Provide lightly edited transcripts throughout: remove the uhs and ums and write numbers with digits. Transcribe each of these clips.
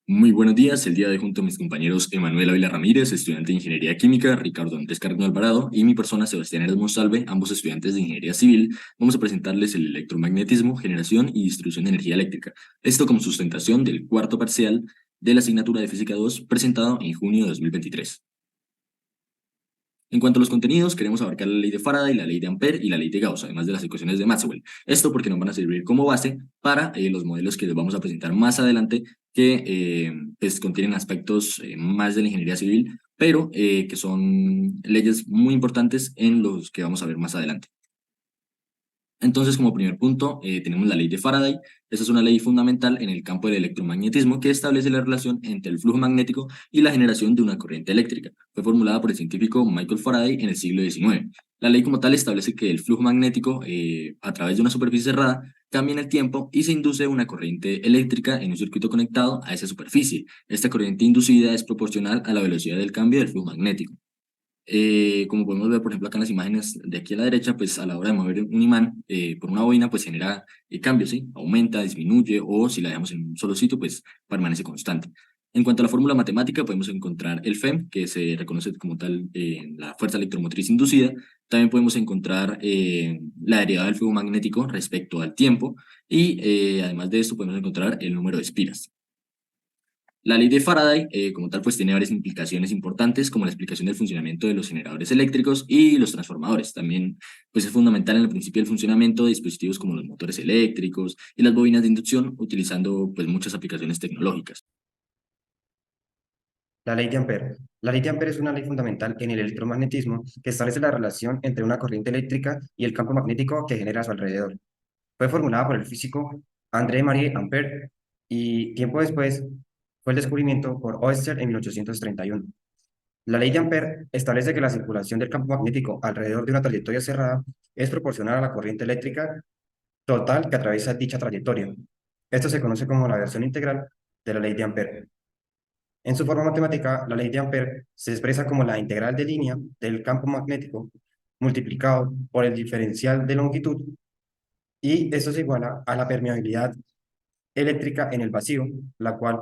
Muy buenos días, el día de hoy junto a mis compañeros Emanuel Ávila Ramírez, estudiante de Ingeniería Química, Ricardo Andrés Cardenal Alvarado y mi persona Sebastián Hermos Monsalve, ambos estudiantes de Ingeniería Civil, vamos a presentarles el electromagnetismo, generación y distribución de energía eléctrica. Esto como sustentación del cuarto parcial de la asignatura de Física 2 presentado en junio de 2023. En cuanto a los contenidos, queremos abarcar la ley de Faraday, la ley de Ampère y la ley de Gauss, además de las ecuaciones de Maxwell. Esto porque nos van a servir como base para los modelos que les vamos a presentar más adelante, que pues contienen aspectos más de la ingeniería civil, pero que son leyes muy importantes en los que vamos a ver más adelante. Entonces, como primer punto, tenemos la ley de Faraday. Esta es una ley fundamental en el campo del electromagnetismo que establece la relación entre el flujo magnético y la generación de una corriente eléctrica. Fue formulada por el científico Michael Faraday en el siglo XIX. La ley como tal establece que el flujo magnético a través de una superficie cerrada cambia en el tiempo y se induce una corriente eléctrica en un circuito conectado a esa superficie. Esta corriente inducida es proporcional a la velocidad del cambio del flujo magnético. Como podemos ver, por ejemplo, acá en las imágenes de aquí a la derecha, pues a la hora de mover un imán por una bobina, pues genera cambios, ¿sí? Aumenta, disminuye, o si la dejamos en un solo sitio, pues permanece constante. En cuanto a la fórmula matemática, podemos encontrar el FEM, que se reconoce como tal la fuerza electromotriz inducida. También podemos encontrar la derivada del flujo magnético respecto al tiempo, y además de esto podemos encontrar el número de espiras. La ley de Faraday, como tal, pues tiene varias implicaciones importantes, como la explicación del funcionamiento de los generadores eléctricos y los transformadores. También, pues es fundamental en el principio del funcionamiento de dispositivos como los motores eléctricos y las bobinas de inducción, utilizando pues muchas aplicaciones tecnológicas. La ley de Ampere. La ley de Ampere es una ley fundamental en el electromagnetismo que establece la relación entre una corriente eléctrica y el campo magnético que genera a su alrededor. Fue formulada por el físico André-Marie Ampère y tiempo después fue el descubrimiento por Oersted en 1831. La ley de Ampère establece que la circulación del campo magnético alrededor de una trayectoria cerrada es proporcional a la corriente eléctrica total que atraviesa dicha trayectoria. Esto se conoce como la versión integral de la ley de Ampère. En su forma matemática, la ley de Ampère se expresa como la integral de línea del campo magnético multiplicado por el diferencial de longitud, y esto se iguala a la permeabilidad eléctrica en el vacío, la cual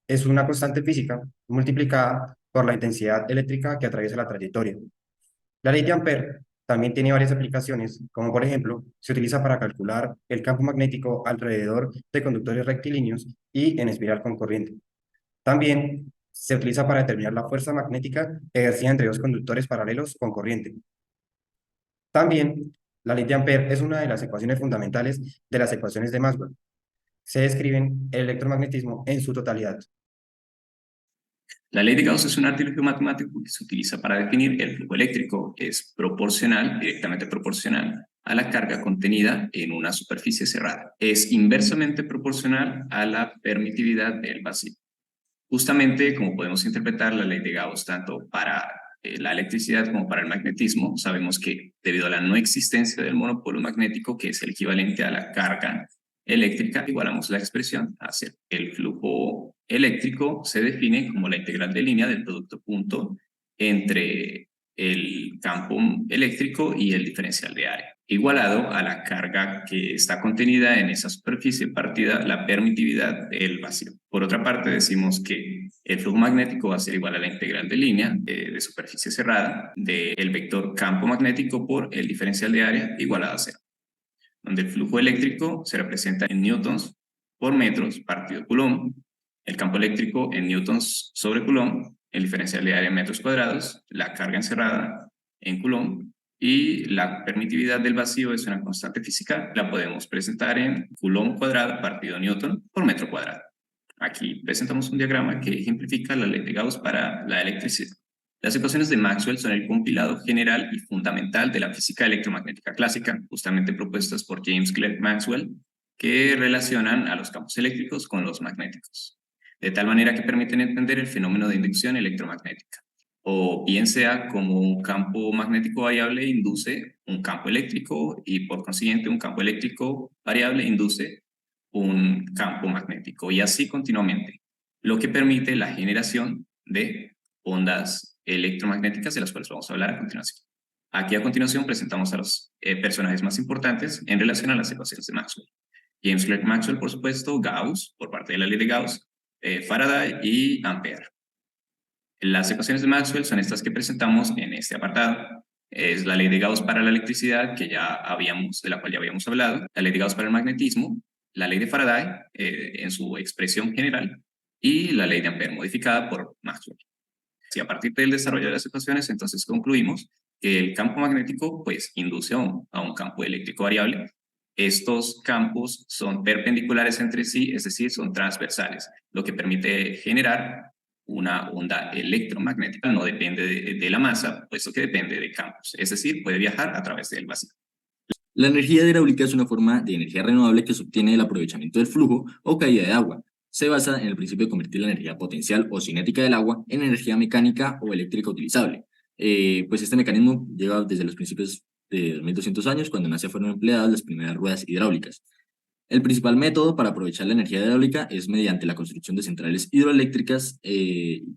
es una constante física multiplicada por la intensidad eléctrica que atraviesa la trayectoria. La ley de Ampère también tiene varias aplicaciones, como por ejemplo, se utiliza para calcular el campo magnético alrededor de conductores rectilíneos y en espiral con corriente. También se utiliza para determinar la fuerza magnética ejercida entre dos conductores paralelos con corriente. También, la ley de Ampère es una de las ecuaciones fundamentales de las ecuaciones de Maxwell. Se describen el electromagnetismo en su totalidad. La ley de Gauss es un artilugio matemático que se utiliza para definir el flujo eléctrico, que es proporcional, directamente proporcional, a la carga contenida en una superficie cerrada. Es inversamente proporcional a la permitividad del vacío. Justamente como podemos interpretar la ley de Gauss tanto para la electricidad como para el magnetismo, sabemos que debido a la no existencia del monopolo magnético, que es el equivalente a la carga eléctrica, igualamos la expresión hacia el flujo eléctrico se define como la integral de línea del producto punto entre el campo eléctrico y el diferencial de área, igualado a la carga que está contenida en esa superficie partida la permitividad del vacío. Por otra parte, decimos que el flujo magnético va a ser igual a la integral de línea de superficie cerrada del vector campo magnético por el diferencial de área igualado a cero, donde el flujo eléctrico se representa en newtons por metros partido coulomb, el campo eléctrico en newtons sobre coulomb, el diferencial de área en metros cuadrados, la carga encerrada en coulomb, y la permitividad del vacío es una constante física, la podemos presentar en coulomb cuadrado partido newton por metro cuadrado. Aquí presentamos un diagrama que ejemplifica la ley de Gauss para la electricidad. Las ecuaciones de Maxwell son el compilado general y fundamental de la física electromagnética clásica, justamente propuestas por James Clerk Maxwell, que relacionan a los campos eléctricos con los magnéticos, de tal manera que permiten entender el fenómeno de inducción electromagnética. O bien sea como un campo magnético variable induce un campo eléctrico y por consiguiente un campo eléctrico variable induce un campo magnético y así continuamente, lo que permite la generación de ondas electromagnéticas de las cuales vamos a hablar a continuación. Aquí a continuación presentamos a los personajes más importantes en relación a las ecuaciones de Maxwell. James Clerk Maxwell, por supuesto, Gauss, por parte de la ley de Gauss, Faraday y Ampere. Las ecuaciones de Maxwell son estas que presentamos en este apartado. Es la ley de Gauss para la electricidad, de la cual ya habíamos hablado, la ley de Gauss para el magnetismo, la ley de Faraday en su expresión general y la ley de Ampere modificada por Maxwell. Si a partir del desarrollo de las ecuaciones, entonces concluimos que el campo magnético pues induce a un campo eléctrico variable. Estos campos son perpendiculares entre sí, es decir, son transversales, lo que permite generar una onda electromagnética. No depende de la masa, puesto que depende de campos, es decir, puede viajar a través del vacío. La energía hidráulica es una forma de energía renovable que se obtiene del aprovechamiento del flujo o caída de agua. Se basa en el principio de convertir la energía potencial o cinética del agua en energía mecánica o eléctrica utilizable. Pues este mecanismo lleva desde los principios de 2200 años, cuando en Asia fueron empleadas las primeras ruedas hidráulicas. El principal método para aprovechar la energía hidráulica es mediante la construcción de centrales hidroeléctricas.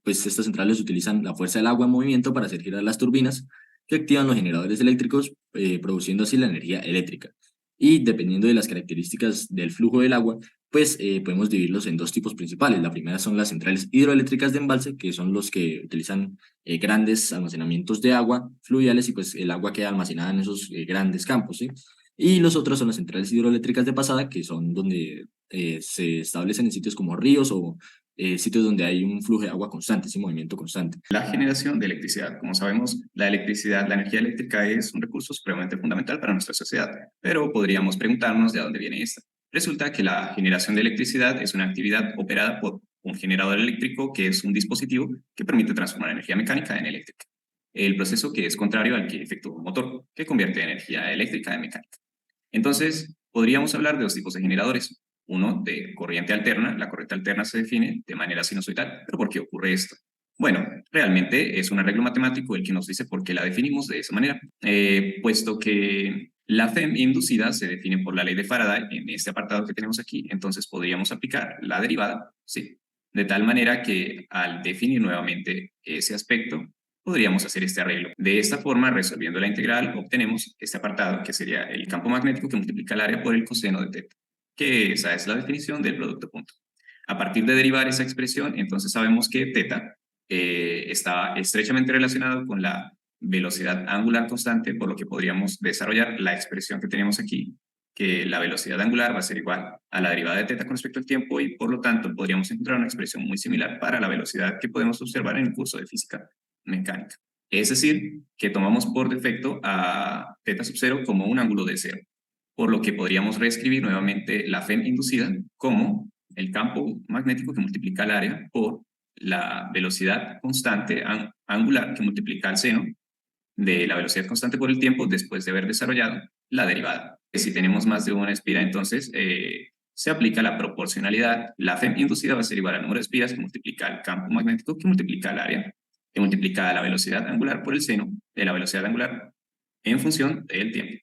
Pues estas centrales utilizan la fuerza del agua en movimiento para hacer girar las turbinas que activan los generadores eléctricos, produciendo así la energía eléctrica. Y dependiendo de las características del flujo del agua, pues podemos dividirlos en dos tipos principales. La primera son las centrales hidroeléctricas de embalse, que son los que utilizan grandes almacenamientos de agua fluviales, y pues el agua queda almacenada en esos grandes campos, ¿sí? Y los otros son las centrales hidroeléctricas de pasada, que son donde se establecen en sitios como ríos o sitios donde hay un flujo de agua constante, sin movimiento constante. La generación de electricidad. Como sabemos, la energía eléctrica es un recurso supremamente fundamental para nuestra sociedad, pero podríamos preguntarnos de dónde viene esta. Resulta que la generación de electricidad es una actividad operada por un generador eléctrico, que es un dispositivo que permite transformar energía mecánica en eléctrica. El proceso que es contrario al que efectúa un motor, que convierte energía eléctrica en mecánica. Entonces, podríamos hablar de dos tipos de generadores. Uno de corriente alterna. La corriente alterna se define de manera sinusoidal. ¿Pero por qué ocurre esto? Bueno, realmente es un arreglo matemático el que nos dice por qué la definimos de esa manera. Puesto que la FEM inducida se define por la ley de Faraday en este apartado que tenemos aquí, entonces podríamos aplicar la derivada, sí. De tal manera que al definir nuevamente ese aspecto, podríamos hacer este arreglo. De esta forma, resolviendo la integral, obtenemos este apartado, que sería el campo magnético que multiplica el área por el coseno de θ, que esa es la definición del producto punto. A partir de derivar esa expresión, entonces sabemos que θ está estrechamente relacionado con la velocidad angular constante, por lo que podríamos desarrollar la expresión que tenemos aquí, que la velocidad angular va a ser igual a la derivada de θ con respecto al tiempo, y por lo tanto podríamos encontrar una expresión muy similar para la velocidad que podemos observar en el curso de física mecánica. Es decir, que tomamos por defecto a θ sub 0 como un ángulo de cero, por lo que podríamos reescribir nuevamente la FEM inducida como el campo magnético que multiplica el área por la velocidad constante angular que multiplica el seno de la velocidad constante por el tiempo después de haber desarrollado la derivada. Si tenemos más de una espira, entonces se aplica la proporcionalidad. La FEM inducida va a ser igual al número de espiras que multiplica el campo magnético que multiplica el área, que multiplica la velocidad angular por el seno de la velocidad angular en función del tiempo.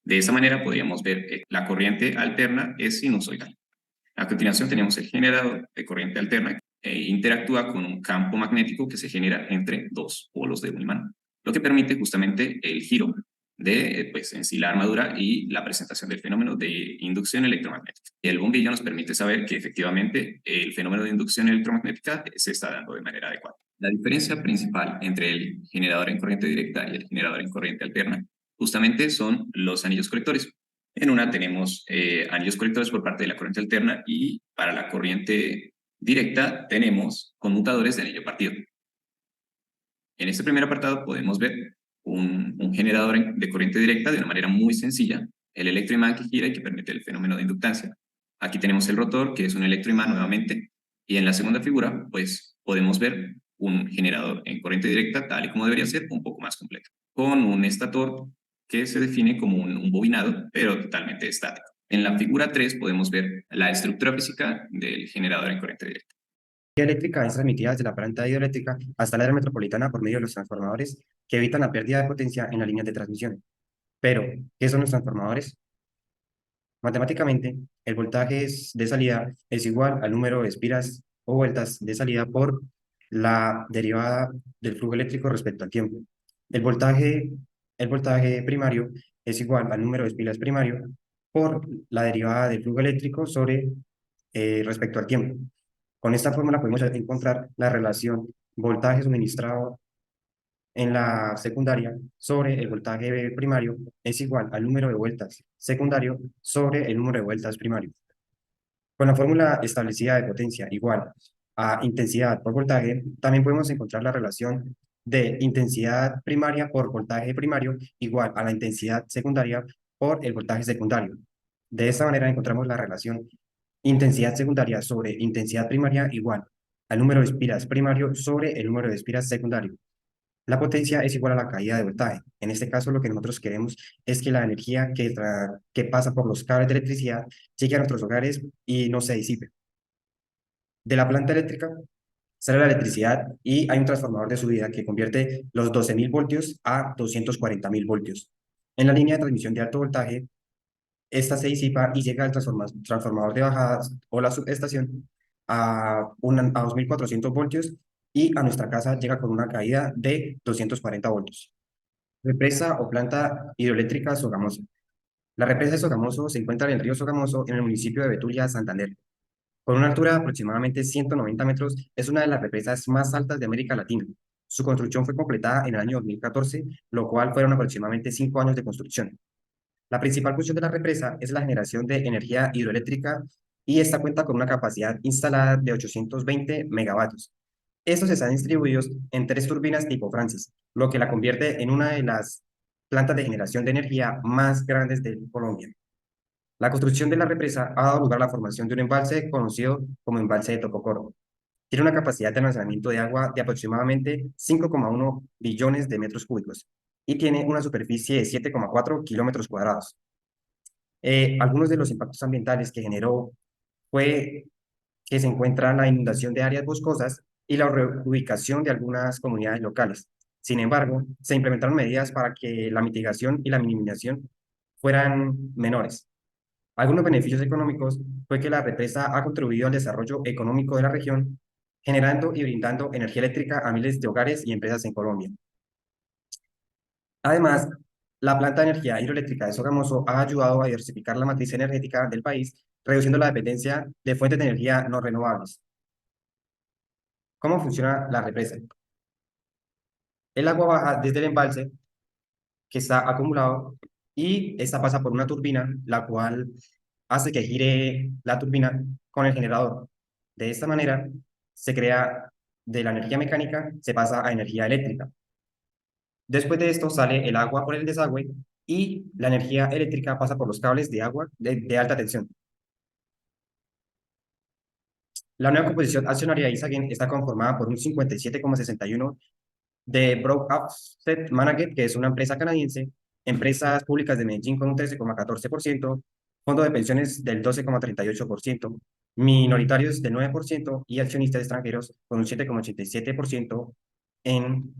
De esa manera podríamos ver que la corriente alterna es sinusoidal. A continuación tenemos el generador de corriente alterna que interactúa con un campo magnético que se genera entre dos polos de un imán, lo que permite justamente el giro de en sí la armadura y la presentación del fenómeno de inducción electromagnética. El bombillo nos permite saber que efectivamente el fenómeno de inducción electromagnética se está dando de manera adecuada. La diferencia principal entre el generador en corriente directa y el generador en corriente alterna justamente son los anillos colectores. En una tenemos anillos colectores por parte de la corriente alterna, y para la corriente directa tenemos conmutadores de anillo partido. En este primer apartado podemos ver un generador de corriente directa de una manera muy sencilla, el electroimán que gira y que permite el fenómeno de inductancia. Aquí tenemos el rotor, que es un electroimán nuevamente, y en la segunda figura pues podemos ver un generador en corriente directa tal y como debería ser, un poco más completo, con un estator que se define como un bobinado, pero totalmente estático. En la figura 3 podemos ver la estructura física del generador en corriente directa. La energía eléctrica es transmitida desde la planta hidroeléctrica hasta la área metropolitana por medio de los transformadores que evitan la pérdida de potencia en las líneas de transmisión. Pero, ¿qué son los transformadores? Matemáticamente, el voltaje de salida es igual al número de espiras o vueltas de salida por la derivada del flujo eléctrico respecto al tiempo. El voltaje, el voltaje primario es igual al número de espiras primario por la derivada del flujo eléctrico sobre respecto al tiempo. Con esta fórmula podemos encontrar la relación voltaje suministrado en la secundaria sobre el voltaje primario es igual al número de vueltas secundario sobre el número de vueltas primario. Con la fórmula establecida de potencia igual a intensidad por voltaje, también podemos encontrar la relación de intensidad primaria por voltaje primario igual a la intensidad secundaria por el voltaje secundario. De esta manera encontramos la relación intensidad secundaria sobre intensidad primaria igual al número de espiras primario sobre el número de espiras secundario. La potencia es igual a la caída de voltaje. En este caso, lo que nosotros queremos es que la energía que pasa por los cables de electricidad llegue a nuestros hogares y no se disipe. De la planta eléctrica sale la electricidad y hay un transformador de subida que convierte los 12.000 voltios a 240.000 voltios. En la línea de transmisión de alto voltaje, esta se disipa y llega al transformador de bajadas o la subestación a 2.400 voltios y a nuestra casa llega con una caída de 240 voltios. Represa o planta hidroeléctrica Sogamoso. La represa de Sogamoso se encuentra en el río Sogamoso en el municipio de Betulia, Santander. Con una altura de aproximadamente 190 metros, es una de las represas más altas de América Latina. Su construcción fue completada en el año 2014, lo cual fueron aproximadamente 5 años de construcción. La principal función de la represa es la generación de energía hidroeléctrica y esta cuenta con una capacidad instalada de 820 megavatios. Estos están distribuidos en 3 turbinas tipo Francis, lo que la convierte en una de las plantas de generación de energía más grandes de Colombia. La construcción de la represa ha dado lugar a la formación de un embalse conocido como embalse de Tococoro. Tiene una capacidad de almacenamiento de agua de aproximadamente 5,1 billones de metros cúbicos y tiene una superficie de 7,4 kilómetros cuadrados. Algunos de los impactos ambientales que generó fue que se encuentra la inundación de áreas boscosas y la reubicación de algunas comunidades locales. Sin embargo, se implementaron medidas para que la mitigación y la minimización fueran menores. Algunos beneficios económicos fue que la represa ha contribuido al desarrollo económico de la región, generando y brindando energía eléctrica a miles de hogares y empresas en Colombia. Además, la planta de energía hidroeléctrica de Sogamoso ha ayudado a diversificar la matriz energética del país, reduciendo la dependencia de fuentes de energía no renovables. ¿Cómo funciona la represa? El agua baja desde el embalse que está acumulado y esta pasa por una turbina, la cual hace que gire la turbina con el generador. De esta manera, se crea de la energía mecánica, se pasa a energía eléctrica. Después de esto sale el agua por el desagüe y la energía eléctrica pasa por los cables de agua de alta tensión. La nueva composición accionaria de Isagen está conformada por un 57,61% de Broke Asset Management, que es una empresa canadiense, empresas públicas de Medellín con un 13,14%, fondo de pensiones del 12,38%, minoritarios del 9% y accionistas extranjeros con un 7,87% en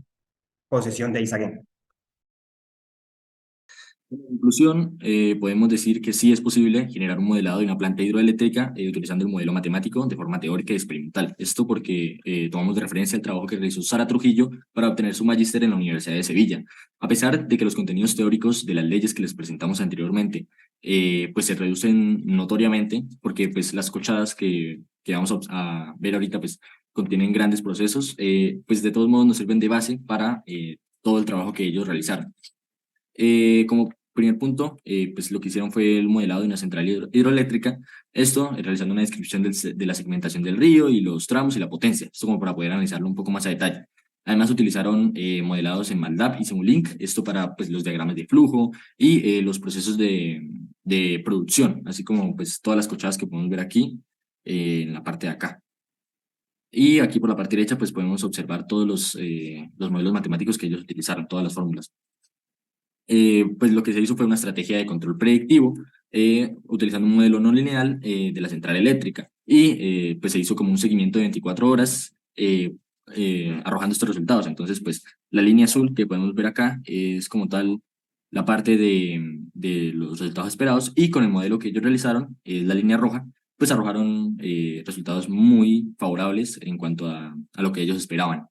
posesión de Isagen. En conclusión, podemos decir que sí es posible generar un modelado de una planta hidroeléctrica utilizando el modelo matemático de forma teórica y experimental. Esto porque tomamos de referencia el trabajo que realizó Sara Trujillo para obtener su magíster en la Universidad de Sevilla. A pesar de que los contenidos teóricos de las leyes que les presentamos anteriormente pues se reducen notoriamente, porque pues las cochadas que vamos a ver ahorita pues contienen grandes procesos, pues de todos modos nos sirven de base para todo el trabajo que ellos realizaron. Como primer punto, pues lo que hicieron fue el modelado de una central hidroeléctrica, esto realizando una descripción de la segmentación del río y los tramos y la potencia, esto como para poder analizarlo un poco más a detalle. Además utilizaron modelados en MATLAB y Simulink, esto para pues, los diagramas de flujo y los procesos de producción, así como pues todas las cochadas que podemos ver aquí en la parte de acá. Y aquí por la parte derecha pues podemos observar todos los modelos matemáticos que ellos utilizaron, todas las fórmulas. Pues lo que se hizo fue una estrategia de control predictivo utilizando un modelo no lineal de la central eléctrica y pues se hizo como un seguimiento de 24 horas arrojando estos resultados. Entonces pues la línea azul que podemos ver acá es como tal la parte de los resultados esperados y con el modelo que ellos realizaron, la línea roja, pues arrojaron resultados muy favorables en cuanto a lo que ellos esperaban.